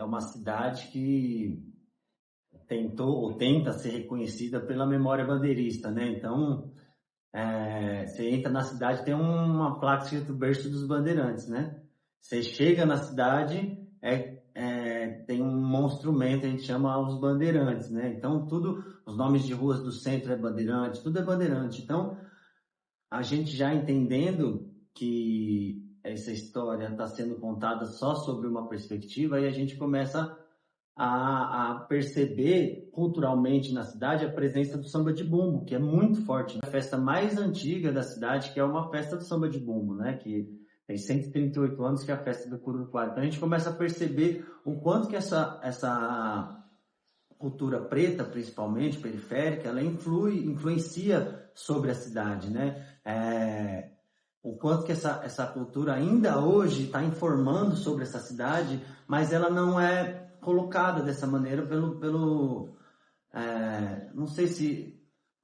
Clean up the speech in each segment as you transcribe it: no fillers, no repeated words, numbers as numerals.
uma cidade que tentou ou tenta ser reconhecida pela memória bandeirista, né? Então, você entra na cidade, tem uma placa escrito Berço dos Bandeirantes, né? Você chega na cidade, tem um monstrumento, a gente chama os bandeirantes, né? Então, os nomes de ruas do centro é bandeirante, tudo é bandeirante. Então, a gente já entendendo que essa história está sendo contada só sobre uma perspectiva, aí a gente começa a perceber culturalmente na cidade a presença do samba de bumbo, que é muito forte. A festa mais antiga da cidade, que é uma festa do samba de bumbo, né? Que tem 138 anos, que é a festa do Cururucuara. Então a gente começa a perceber o quanto que essa cultura preta, principalmente periférica, ela influencia sobre a cidade, né? O quanto que essa cultura ainda hoje está informando sobre essa cidade, mas ela não é colocada dessa maneira não sei se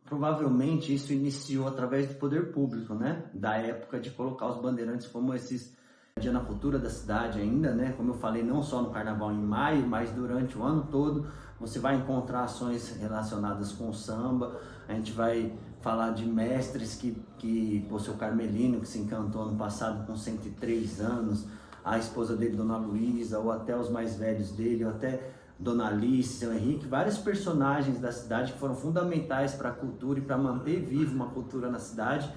provavelmente isso iniciou através do poder público, né? Da época de colocar os bandeirantes como esses dia na cultura da cidade ainda, né? Como eu falei, não só no carnaval em maio, mas durante o ano todo você vai encontrar ações relacionadas com o samba. A gente vai falar de mestres o seu Carmelino, que se encantou ano passado com 103 anos, a esposa dele, Dona Luísa, ou até os mais velhos dele, ou até Dona Alice, Seu Henrique, vários personagens da cidade que foram fundamentais para a cultura e para manter viva uma cultura na cidade,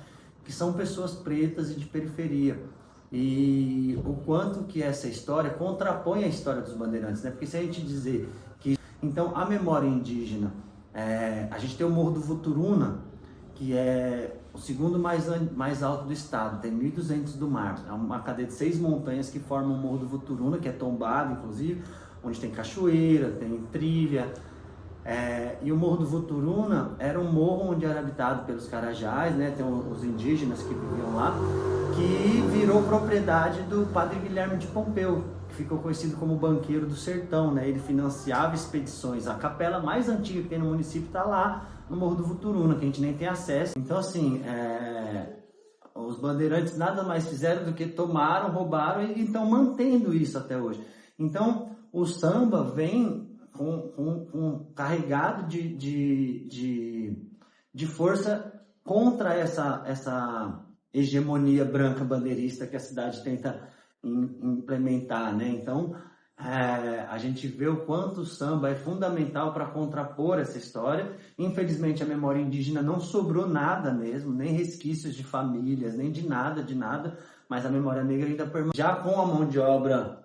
que são pessoas pretas e de periferia. E o quanto que essa história contrapõe a história dos bandeirantes, né? Porque se a gente dizer que... Então, a memória indígena, a gente tem o Morro do Vuturuna, que é o segundo mais alto do estado, tem 1.200 do mar. É uma cadeia de 6 montanhas que formam o Morro do Vuturuna, que é tombado, inclusive, onde tem cachoeira, tem trilha. E o Morro do Vuturuna era um morro onde era habitado pelos Carajás, né? Tem os indígenas que viviam lá, que virou propriedade do Padre Guilherme de Pompeu, que ficou conhecido como o banqueiro do sertão, né? Ele financiava expedições. A capela mais antiga que tem no município está lá no Morro do Vuturuna, que a gente nem tem acesso. Então, assim, os bandeirantes nada mais fizeram do que tomaram, roubaram e estão mantendo isso até hoje. Então, o samba vem carregado de força contra essa hegemonia branca bandeirista que a cidade tenta implementar, né? Então, a gente vê o quanto o samba é fundamental para contrapor essa história. Infelizmente, a memória indígena não sobrou nada mesmo, nem resquícios de famílias, nem de nada, mas a memória negra ainda permanece. Já com a mão de obra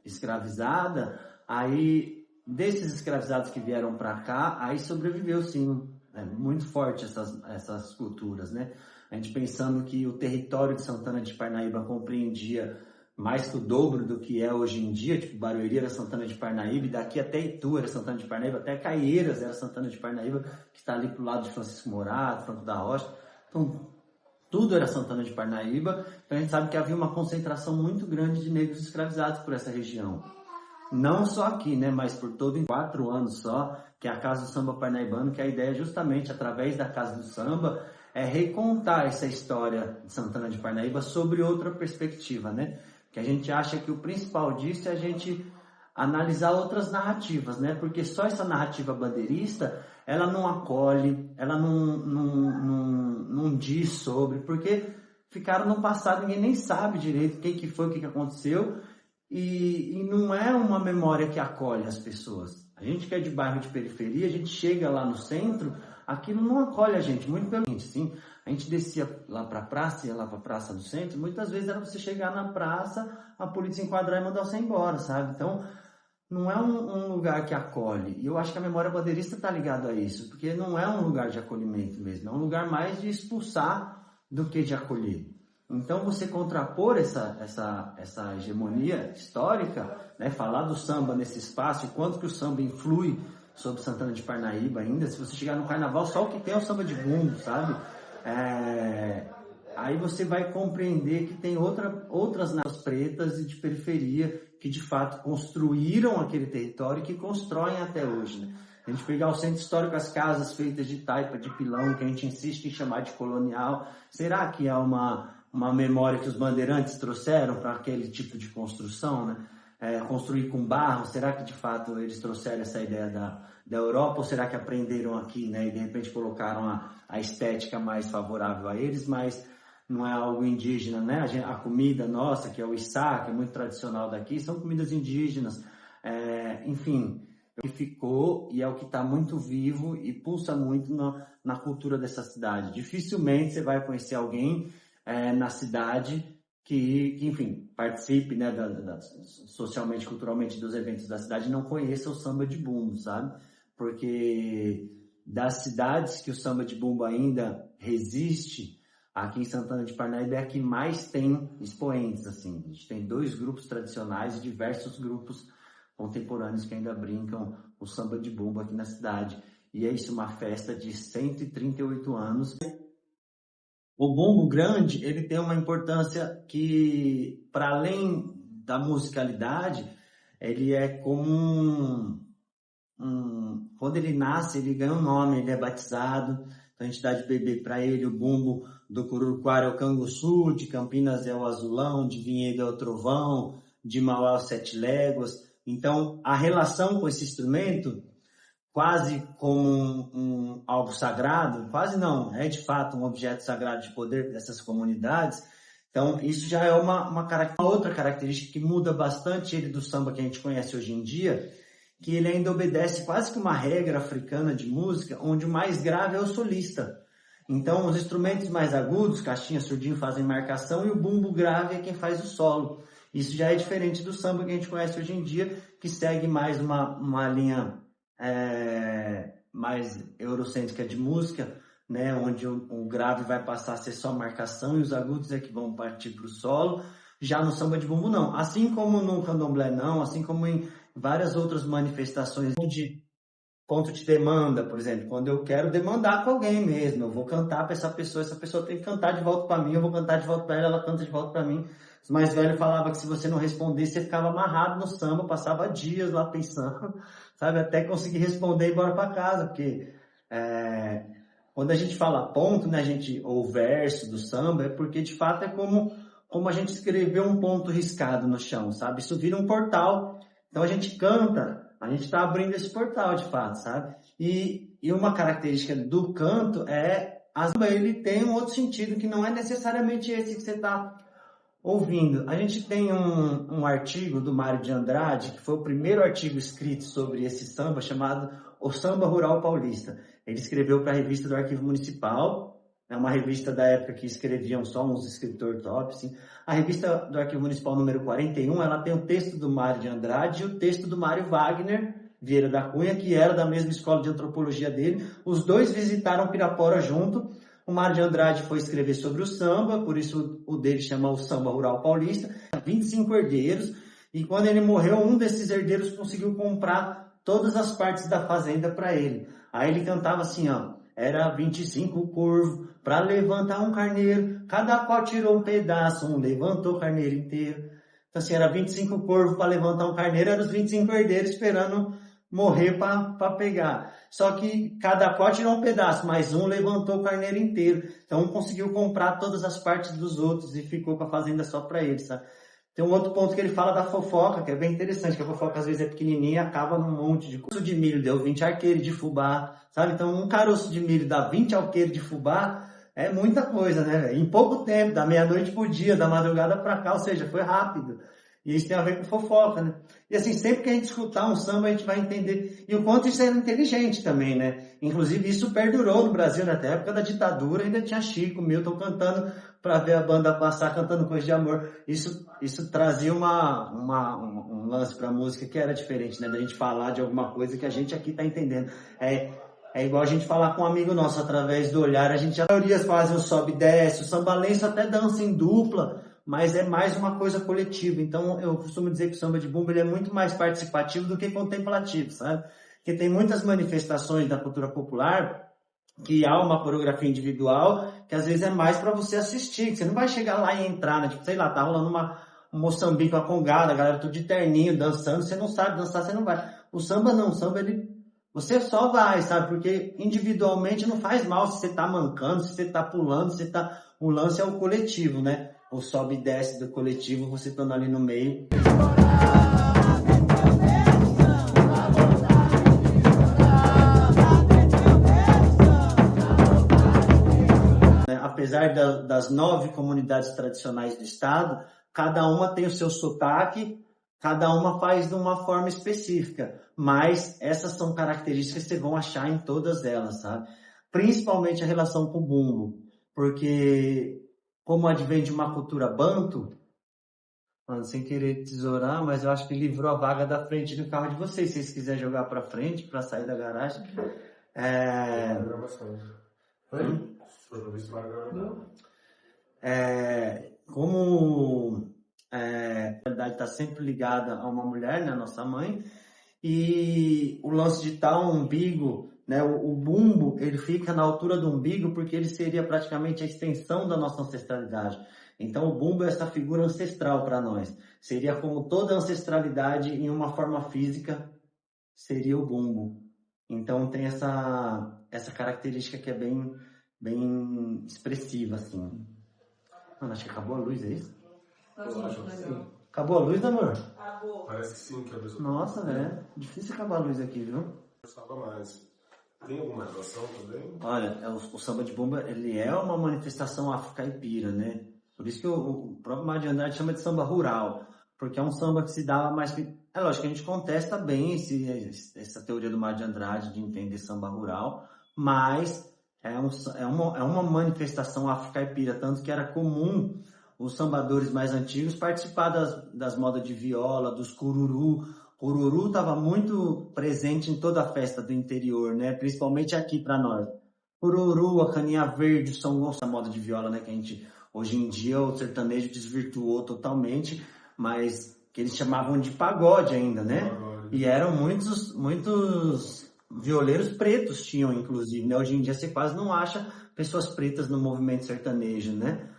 escravizada, aí desses escravizados que vieram para cá, aí sobreviveu sim, muito forte essas culturas, né? A gente pensando que o território de Santana de Parnaíba compreendia mais que o dobro do que é hoje em dia, tipo Barueri era Santana de Parnaíba, e daqui até Itu era Santana de Parnaíba, até Caieiras era Santana de Parnaíba, que está ali pro lado de Francisco Morato, Franco da Rocha. Então, tudo era Santana de Parnaíba. Então a gente sabe que havia uma concentração muito grande de negros escravizados por essa região. Não só aqui, né, mas por todo em 4 anos só, que é a Casa do Samba Parnaibano, que a ideia é justamente, através da Casa do Samba, recontar essa história de Santana de Parnaíba sobre outra perspectiva, né? Que a gente acha que o principal disso é a gente analisar outras narrativas, né? Porque só essa narrativa bandeirista, ela não acolhe, ela não diz sobre, porque ficaram no passado, ninguém nem sabe direito quem que foi, o que aconteceu, e não é uma memória que acolhe as pessoas. A gente que é de bairro de periferia, a gente chega lá no centro, aquilo não acolhe a gente, muito pelo menos, sim. A gente descia lá para a praça, ia lá para a praça do centro, muitas vezes era você chegar na praça, a polícia enquadrar e mandar você embora, sabe? Então, não é um lugar que acolhe. E eu acho que a memória bandeirista está ligada a isso, porque não é um lugar de acolhimento mesmo, é um lugar mais de expulsar do que de acolher. Então, você contrapor essa hegemonia histórica, né, falar do samba nesse espaço, e quanto que o samba influi sobre Santana de Parnaíba ainda, se você chegar no carnaval, só o que tem é o samba de bumbo, sabe? Aí você vai compreender que tem outras nações pretas e de periferia que de fato construíram aquele território e que constroem até hoje, né? A gente pegar o centro histórico, as casas feitas de taipa, de pilão, que a gente insiste em chamar de colonial, será que é uma memória que os bandeirantes trouxeram para aquele tipo de construção, né? construir com barro? Será que de fato eles trouxeram essa ideia da Europa, ou será que aprenderam aqui, né, e de repente colocaram a estética mais favorável a eles, mas não é algo indígena, né? A comida nossa, que é o içá, que é muito tradicional daqui, são comidas indígenas. Enfim, o que ficou e é o que está muito vivo e pulsa muito na cultura dessa cidade. Dificilmente você vai conhecer alguém na cidade que enfim, participe, né, socialmente, culturalmente dos eventos da cidade e não conheça o samba de bumbo, sabe? Porque das cidades que o samba de bumbo ainda resiste, aqui em Santana de Parnaíba é a que mais tem expoentes, assim. A gente tem 2 grupos tradicionais e diversos grupos contemporâneos que ainda brincam o samba de bumbo aqui na cidade. E é isso, uma festa de 138 anos. O bumbo grande, ele tem uma importância que, para além da musicalidade, ele é como quando ele nasce, ele ganha um nome, ele é batizado, então a gente dá de bebê para ele. O bumbo do Cururuquara é o Canguçu, de Campinas é o Azulão, de Vinhedo é o Trovão, de Mauá é o Sete Léguas. Então, a relação com esse instrumento, quase como algo sagrado, quase não, é de fato um objeto sagrado de poder dessas comunidades. Então, isso já é uma outra característica que muda bastante ele do samba que a gente conhece hoje em dia, que ele ainda obedece quase que uma regra africana de música, onde o mais grave é o solista. Então, os instrumentos mais agudos, caixinha, surdinho, fazem marcação e o bumbo grave é quem faz o solo. Isso já é diferente do samba que a gente conhece hoje em dia, que segue mais uma linha mais eurocêntrica de música, né, onde o grave vai passar a ser só marcação e os agudos é que vão partir para o solo. Já no samba de bumbo não, assim como no candomblé não, assim como em várias outras manifestações de ponto de demanda, por exemplo, quando eu quero demandar com alguém mesmo, eu vou cantar para essa pessoa tem que cantar de volta para mim, eu vou cantar de volta para ela canta de volta para mim. Os mais velhos falavam que se você não respondesse, você ficava amarrado no samba, passava dias lá pensando, sabe, até conseguir responder e ir embora para casa, porque quando a gente fala ponto, né, ou verso do samba, é porque de fato é como a gente escreveu um ponto riscado no chão, sabe? Isso vira um portal. Então a gente canta, a gente está abrindo esse portal de fato, sabe? E uma característica do canto ele tem um outro sentido que não é necessariamente esse que você está ouvindo. A gente tem um artigo do Mário de Andrade, que foi o primeiro artigo escrito sobre esse samba, chamado O Samba Rural Paulista. Ele escreveu para a revista do Arquivo Municipal, é uma revista da época que escreviam só uns escritores top, assim. A revista do Arquivo Municipal número 41, ela tem o texto do Mário de Andrade e o texto do Mário Wagner Vieira da Cunha, que era da mesma escola de antropologia dele. Os dois visitaram Pirapora junto. O Mário de Andrade foi escrever sobre o samba, por isso o dele chama o Samba Rural Paulista. 25 herdeiros, e quando ele morreu, um desses herdeiros conseguiu comprar todas as partes da fazenda para ele. Aí ele cantava assim, ó: era 25 corvos para levantar um carneiro, cada qual tirou um pedaço, um levantou o carneiro inteiro. Então assim, era 25 corvos para levantar um carneiro, eram os 25 herdeiros esperando morrer para pegar. Só que cada qual tirou um pedaço, mas um levantou o carneiro inteiro. Então um conseguiu comprar todas as partes dos outros e ficou com a fazenda só para ele, sabe? Tem um outro ponto que ele fala da fofoca, que é bem interessante, que a fofoca às vezes é pequenininha e acaba num monte de caroço de milho, deu 20 arqueiros de fubá, sabe? Então um caroço de milho dá 20 alqueires de fubá, é muita coisa, né? Em pouco tempo, da meia-noite pro dia, da madrugada para cá, ou seja, foi rápido. E isso tem a ver com fofoca, né? E assim, sempre que a gente escutar um samba, a gente vai entender. E o quanto isso era inteligente também, né? Inclusive, isso perdurou no Brasil, até a época da ditadura, ainda tinha Chico, Milton cantando para ver a banda passar, cantando coisa de amor. Isso trazia um lance para a música que era diferente, né? Da gente falar de alguma coisa que a gente aqui está entendendo. É igual a gente falar com um amigo nosso através do olhar. A maioria fazem o sobe e desce, o sambalenço até dança em dupla, mas é mais uma coisa coletiva. Então, eu costumo dizer que o samba de bumbo ele é muito mais participativo do que contemplativo, sabe? Porque tem muitas manifestações da cultura popular que há uma coreografia individual que às vezes é mais para você assistir, que você não vai chegar lá e entrar, né? Tipo, sei lá, tá rolando um Moçambique, uma congada, a galera tudo de terninho, dançando, você não sabe dançar, você não vai. O samba não, o samba você só vai, sabe? Porque individualmente não faz mal se você tá mancando, se você tá pulando, o lance é o coletivo, né? O sobe e desce do coletivo, você estando ali no meio. das 9 comunidades tradicionais do estado, cada uma tem o seu sotaque, cada uma faz de uma forma específica, mas essas são características que vocês vão achar em todas elas, sabe? Principalmente a relação com o bumbo, porque como advém de uma cultura banto, mano, sem querer tesourar, mas eu acho que livrou a vaga da frente do carro de vocês. Se vocês quiserem jogar para frente, para sair da garagem. Como a realidade está sempre ligada a uma mulher, né, nossa mãe, e o lance de estar um umbigo, né, o bumbo, ele fica na altura do umbigo porque ele seria praticamente a extensão da nossa ancestralidade. Então, o bumbo é essa figura ancestral para nós. Seria como toda ancestralidade em uma forma física, seria o bumbo. Então, tem essa característica que é bem expressiva, assim. Mano, acho que acabou a luz, é isso? Eu acho que sim. Acabou a luz, amor? Acabou. Parece que sim, que a luz... Nossa, velho. Difícil acabar a luz aqui, viu? Gostava mais. Tem alguma relação também? Olha, o samba de bumba, ele é uma manifestação afro-caipira, né? Por isso que o próprio Mário de Andrade chama de samba rural, porque é um samba que se dá mais... É lógico que a gente contesta bem essa teoria do Mário de Andrade de entender samba rural, mas é uma manifestação afro-caipira, tanto que era comum os sambadores mais antigos participar das modas de viola, dos cururu. Cururu estava muito presente em toda a festa do interior, né? Principalmente aqui para nós. Cururu, a caninha verde, o São Gonçalo, a moda de viola, né? Que a gente... Hoje em dia o sertanejo desvirtuou totalmente, mas que eles chamavam de pagode ainda, né? E eram muitos violeiros pretos tinham, inclusive, né? Hoje em dia você quase não acha pessoas pretas no movimento sertanejo, né?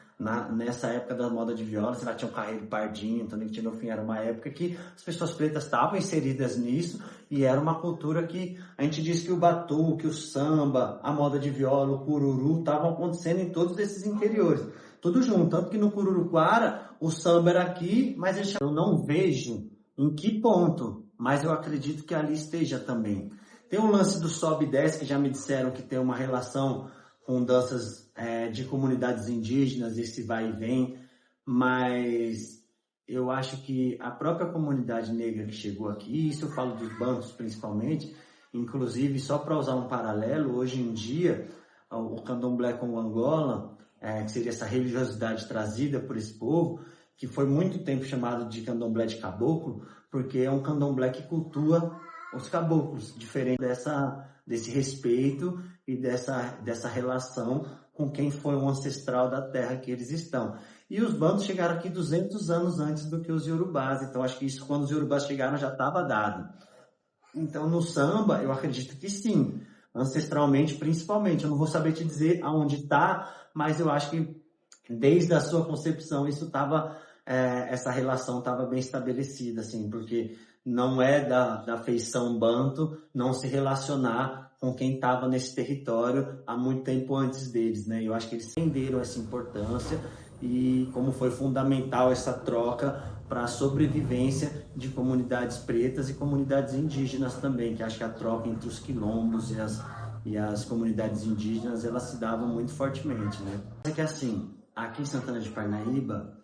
Nessa época da moda de viola, sei lá, tinha o Carreiro Pardinho, Antônio Tinofim, era uma época que as pessoas pretas estavam inseridas nisso e era uma cultura que a gente diz que o batuque, o samba, a moda de viola, o cururu estavam acontecendo em todos esses interiores. Tudo junto, tanto que no Cururuquara o samba era aqui, mas eu não vejo em que ponto, mas eu acredito que ali esteja também. Tem um lance do sobe e desce, que já me disseram que tem uma relação com danças de comunidades indígenas, esse vai e vem, mas eu acho que a própria comunidade negra que chegou aqui, isso eu falo dos bancos principalmente, inclusive só para usar um paralelo, hoje em dia o candomblé com Angola, que seria essa religiosidade trazida por esse povo, que foi muito tempo chamado de candomblé de caboclo, porque é um candomblé que cultua os caboclos, diferente desse respeito e dessa relação com quem foi o ancestral da terra que eles estão. E os bantos chegaram aqui 200 anos antes do que os iorubás, então acho que isso quando os iorubás chegaram já estava dado. Então no samba eu acredito que sim, ancestralmente principalmente, eu não vou saber te dizer aonde está, mas eu acho que desde a sua concepção isso estava, essa relação estava bem estabelecida, assim, porque não é da feição banto não se relacionar com quem estava nesse território há muito tempo antes deles, né? Eu acho que eles entenderam essa importância e como foi fundamental essa troca para a sobrevivência de comunidades pretas e comunidades indígenas também, que acho que a troca entre os quilombos e as comunidades indígenas, elas se davam muito fortemente, né? É que assim, aqui em Santana de Parnaíba,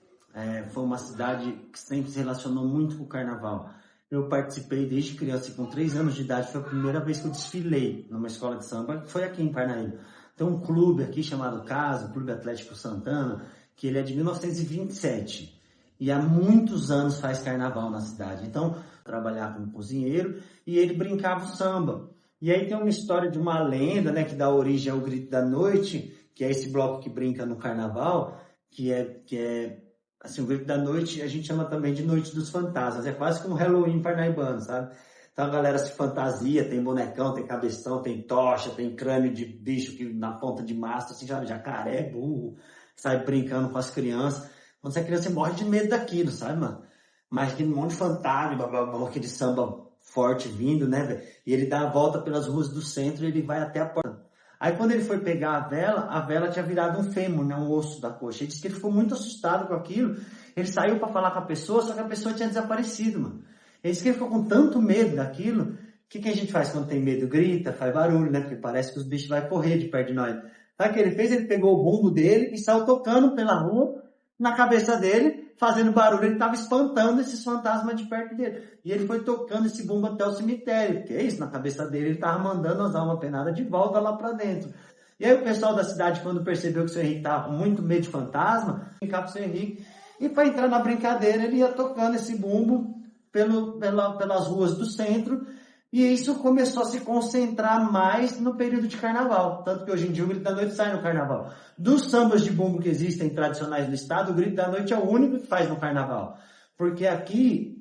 foi uma cidade que sempre se relacionou muito com o carnaval. Eu participei desde criança e com 3 anos de idade, foi a primeira vez que eu desfilei numa escola de samba, foi aqui em Parnaíba. Tem um clube aqui chamado CASA, Clube Atlético Santana, que ele é de 1927 e há muitos anos faz carnaval na cidade. Então, trabalhar como cozinheiro e ele brincava o samba. E aí tem uma história de uma lenda, né, que dá origem ao Grito da Noite, que é esse bloco que brinca no carnaval, que é assim, o Grito da Noite a gente chama também de Noite dos Fantasmas, é quase como um Halloween parnaibano, sabe? Então a galera se fantasia, tem bonecão, tem cabeção, tem tocha, tem crânio de bicho que na ponta de mastro, assim, jacaré, burro, sai brincando com as crianças. Quando você é criança, você morre de medo daquilo, sabe, mano? Mas aquele monte de fantasma, blá, blá, blá, aquele samba forte vindo, né, velho? E ele dá a volta pelas ruas do centro e ele vai até a porta. Aí quando ele foi pegar a vela tinha virado um fêmur, né, um osso da coxa. Ele disse que ele ficou muito assustado com aquilo. Ele saiu para falar com a pessoa, só que a pessoa tinha desaparecido, mano. Ele disse que ele ficou com tanto medo daquilo. O que a gente faz quando tem medo? Grita, faz barulho, né? Porque parece que os bichos vão correr de perto de nós. Sabe o que ele fez? Ele pegou o bumbo dele e saiu tocando pela rua, na cabeça dele, fazendo barulho. Ele estava espantando esses fantasmas de perto dele. E ele foi tocando esse bumbo até o cemitério. Que é isso? Na cabeça dele, ele estava mandando as almas penadas de volta lá para dentro. E aí o pessoal da cidade, quando percebeu que o seu Henrique estava com muito medo de fantasma, brincava com o seu Henrique. E para entrar na brincadeira, ele ia tocando esse bumbo pelas ruas do centro. E isso começou a se concentrar mais no período de carnaval. Tanto que hoje em dia o Grito da Noite sai no carnaval. Dos sambas de bumbo que existem tradicionais no estado, o Grito da Noite é o único que faz no carnaval. Porque aqui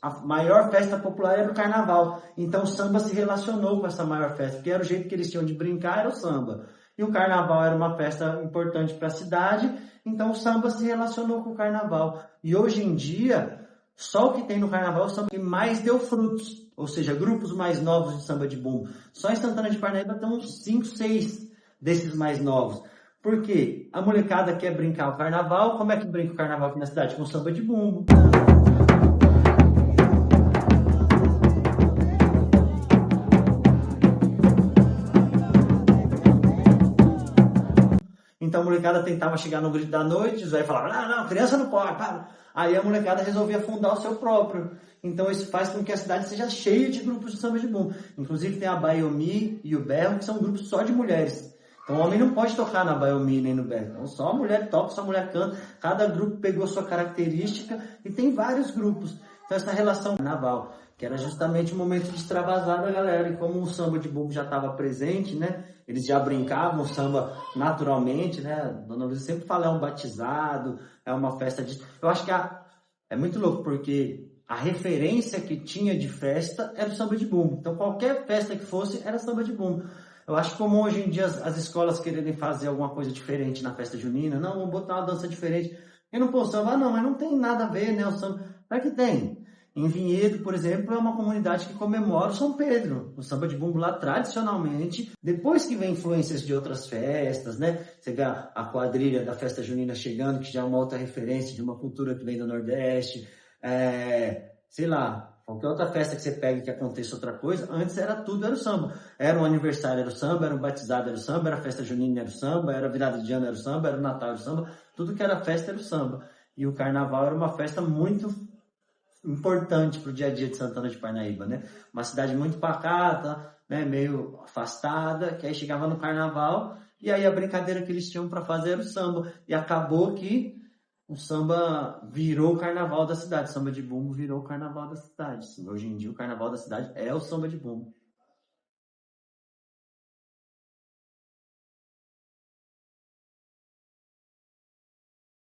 a maior festa popular era o carnaval. Então o samba se relacionou com essa maior festa. Porque era o jeito que eles tinham de brincar, era o samba. E o carnaval era uma festa importante para a cidade. Então o samba se relacionou com o carnaval. E hoje em dia, só o que tem no carnaval é o samba que mais deu frutos. Ou seja, grupos mais novos de samba de bumbo. Só em Santana de Parnaíba tem uns 5, 6 desses mais novos. Por quê? A molecada quer brincar o carnaval. Como é que brinca o carnaval aqui na cidade? Com samba de bumbo. Então a molecada tentava chegar no Grito da Noite, os velhos falavam, não, criança não pode, para. Aí a molecada resolvia fundar o seu próprio. Então isso faz com que a cidade seja cheia de grupos de samba de bumbo. Inclusive tem a Baiomi e o Berro, que são grupos só de mulheres. Então o homem não pode tocar na Baiomi nem no Berro. Então só a mulher toca, só a mulher canta. Cada grupo pegou sua característica e tem vários grupos. Então essa relação carnaval, que era justamente o momento de extravasar da galera. E como o samba de bumbo já estava presente, né? Eles já brincavam o samba naturalmente, né? Dona Luísa sempre fala, é um batizado, é uma festa de... Eu acho que é muito louco, porque a referência que tinha de festa era o samba de bumbo. Então qualquer festa que fosse, era samba de bumbo. Eu acho como hoje em dia as escolas quererem fazer alguma coisa diferente na festa junina. Não, vamos botar uma dança diferente. Eu não posso samba, não, mas não tem nada a ver, né? O samba... Claro que tem. Em Vinhedo, por exemplo, é uma comunidade que comemora o São Pedro. O samba de bumbo lá, tradicionalmente, depois que vem influências de outras festas, né? Você vê a quadrilha da festa junina chegando, que já é uma outra referência de uma cultura que vem do Nordeste. Sei lá, qualquer outra festa que você pega que aconteça outra coisa, antes era o samba. Era um aniversário, era o samba, era um batizado, era o samba, era a festa junina, era o samba, era a virada de ano, era o samba, era o Natal, era o samba. Tudo que era festa era o samba. E o carnaval era uma festa muito importante para o dia a dia de Santana de Parnaíba, né? Uma cidade muito pacata, né? Meio afastada, que aí chegava no carnaval e aí a brincadeira que eles tinham para fazer era o samba. E acabou que o samba virou o carnaval da cidade, o samba de bumbo virou o carnaval da cidade. Hoje em dia o carnaval da cidade é o samba de bumbo.